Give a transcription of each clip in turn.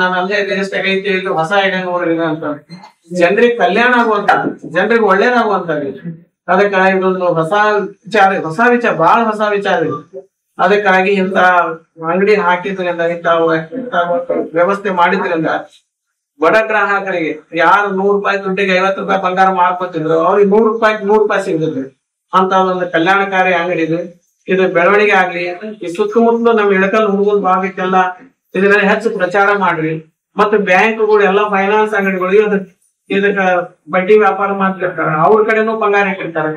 ನಾನು ಅಲ್ಲೇ ತೆಗೈತಿ ಇದು ಹೊಸ ಐಡಿಯಾ ನೋಡ್ರಿ ಅಂತ ಜನರಿಗೆ ಕಲ್ಯಾಣ ಆಗುವಂತ ಜನರಿಗೆ ಒಳ್ಳೇದಾಗುವಂತ ಅದಕ್ಕಾಗಿ ಇದೊಂದು ಹೊಸ ವಿಚಾರ ಬಹಳ ಹೊಸ ವಿಚಾರ ಇದೆ. ಅದಕ್ಕಾಗಿ ಇಂತ ಅಂಗಡಿ ಹಾಕಿದ್ರಿಂದ ಇಂತ ವ್ಯವಸ್ಥೆ ಮಾಡಿದ್ರಿಂದ ಬಡ ಗ್ರಾಹಕರಿಗೆ ಯಾರು ₹100 ದುಡ್ಡಿಗೆ ₹50 ಬಂಗಾರ ಮಾರ್ಕೊತಿದ್ರು ಅವ್ರಿಗೆ ₹100 ಸಿಗ್ತದೆ ಅಂತ ಒಂದು ಕಲ್ಯಾಣಕಾರಿ ಅಂಗಡಿ ಇದೆ. ಇದು ಬೆಳವಣಿಗೆ ಆಗ್ಲಿ, ಈ ಸುತ್ತಮುತ್ತಲು ನಮ್ಮ ಇಳಕಲ್ ಹುಡುಗನ ಭಾಗಕ್ಕೆಲ್ಲ ಇದನ್ನ ಹೆಚ್ಚು ಪ್ರಚಾರ ಮಾಡ್ರಿ. ಮತ್ತು ಬ್ಯಾಂಕ್ಗಳು ಎಲ್ಲಾ ಫೈನಾನ್ಸ್ ಅಂಗಡಿಗಳು ಇದಕ್ಕ ಬಡ್ಡಿ ವ್ಯಾಪಾರ ಮಾಡ್ತಿರ್ತಾರ, ಅವ್ರ ಕಡೆನೂ ಬಂಗಾರ ಇಟ್ಟಿರ್ತಾರೆ.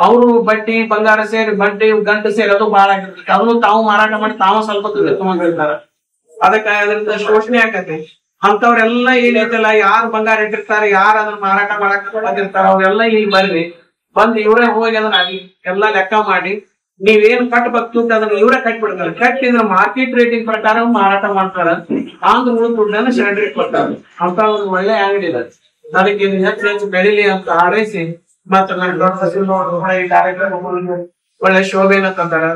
ಅವರು ಬಡ್ಡಿ ಬಂಗಾರ ಸೇರಿ ಬಡ್ಡಿ ಗಂಟು ಸೇರಿ ಅದು ಬಹಳ ಆಗಿರ್ತೈತಿ. ಅದನ್ನು ತಾವು ಮಾರಾಟ ಮಾಡಿ ತಾವು ಸ್ವಲ್ಪ ದುಡ್ಡು ತಗೊಂಡಿರ್ತಾರ. ಅದಕ್ಕೆ ಅದರಿಂದ ಶೋಷಣೆ ಆಕತಿ. ಅಂತವ್ರೆಲ್ಲಾ ಏನೈತಲ್ಲ ಯಾರು ಬಂಗಾರ ಇಟ್ಟಿರ್ತಾರೆ, ಯಾರು ಅದನ್ನ ಮಾರಾಟ ಮಾಡಕ್ ಬಂದಿರ್ತಾರ ಅವ್ರೆಲ್ಲಾ ಈಗ ಬರ್ರಿ, ಬಂದ್ ಇವರೇ ಹೋಗಿ ಅದನ್ನ ಎಲ್ಲಾ ಲೆಕ್ಕ ಮಾಡಿ ನೀವೇನ್ ಕಟ್ಬೇಕು ಅದನ್ನ ಇವರೇ ಕಟ್ಬಿಡ್ತಾರೆ. ಕಟ್ಟಿದ್ರ ಮಾರ್ಕೆಟ್ ರೇಟಿಂಗ್ ಪ್ರಕಾರ ಮಾರಾಟ ಮಾಡ್ತಾರ. ಆಂಧ್ರ ಉಳಿದ ದುಡ್ಡನ್ನ ಸೆಂಟ್ರಿಗೆ ಕೊಡ್ತಾರೆ. ಅಂತ ಒಂದು ಒಳ್ಳೆ ಅಂಗಡಿ ಇದೆ. ಅದಕ್ಕೆ ಇದು ಹೆಚ್ಚು ಬೆಳಿಲಿ ಅಂತ ಹಾರೈಸಿ ಮತ್ತ ನನ್ನ ದೊಡ್ಡ ಸಚಿವರು ಈ ಕಾರ್ಯಕ್ರಮ ಒಳ್ಳೆ ಶೋಭೆನ ತಂದಾರ.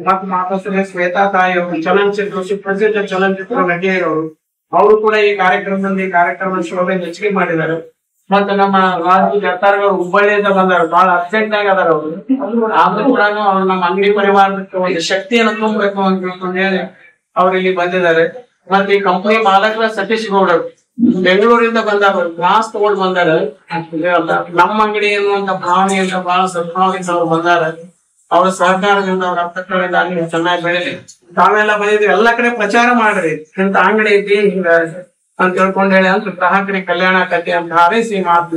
ಮತ್ ಮಾತಾಡ್ತಾರೆ ಶ್ವೇತಾ ತಾಯಿ ಅವರು ಚಲನಚಿತ್ರ ಸುಪ್ರಸಿದ್ಧ ಚಲನಚಿತ್ರ ನಟಿಯವರು, ಅವರು ಕೂಡ ಈ ಕಾರ್ಯಕ್ರಮ ಶೋಭೆ ಹೆಚ್ಚಿಗೆ ಮಾಡಿದ್ದಾರೆ. ಮತ್ತೆ ನಮ್ಮ ರಾಜು ಜತ್ತಾರ್ಗಳು ಹುಬ್ಬಳ್ಳಿಯಿಂದ ಬಂದಾರ, ಬಹಳ ಅರ್ಜೆಂಟ್ ಆಗಿ ಅದಾರ ಅವರು. ಆದ್ರೂ ಕೂಡ ಅವ್ರು ನಮ್ಮ ಅಂಗಡಿ ಪರಿವಾರಕ್ಕೆ ಒಂದು ಶಕ್ತಿಯನ್ನು ತುಂಬಬೇಕು ಅಂತ ಹೇಳಿ ಅವ್ರು ಇಲ್ಲಿ ಬಂದಿದ್ದಾರೆ. ಮತ್ತೆ ಈ ಕಂಪನಿ ಮಾಲಕರ ಸತೀಶ್ ಗೌಡರು ಬೆಂಗಳೂರಿಂದ ಬಂದವರು ಕ್ಲಾಸ್ ತಗೊಂಡು ಬಂದಾರ. ನಮ್ಮ ಅಂಗಡಿ ಎನ್ನುವಂತ ಭಾವನೆಯಿಂದ ಬಹಳ ಸದ್ಭಾವನೆಯಿಂದ ಅವ್ರು ಬಂದಾರ. ಅವ್ರ ಸಹಕಾರದಿಂದ ಅವ್ರ ಅರ್ಥಗಳಿಂದ ಅಂಗಡಿ ಚೆನ್ನಾಗಿ ಬೆಳೀಲಿ. ತಾವೆಲ್ಲ ಬಂದಿದ್ವಿ, ಎಲ್ಲಾ ಕಡೆ ಪ್ರಚಾರ ಮಾಡ್ರಿ ಇಂತ ಅಂಗಡಿ ಐತಿ ಹಿಂಗ ಅಂತ ಹೇಳ್ಕೊಂಡ್ ಹೇಳಿ ಅಂತ ಗ್ರಾಹಕರಿಗೆ ಕಲ್ಯಾಣ ಆಕತಿ ಅಂತ ಹಾರೈಸಿ ಮಾತು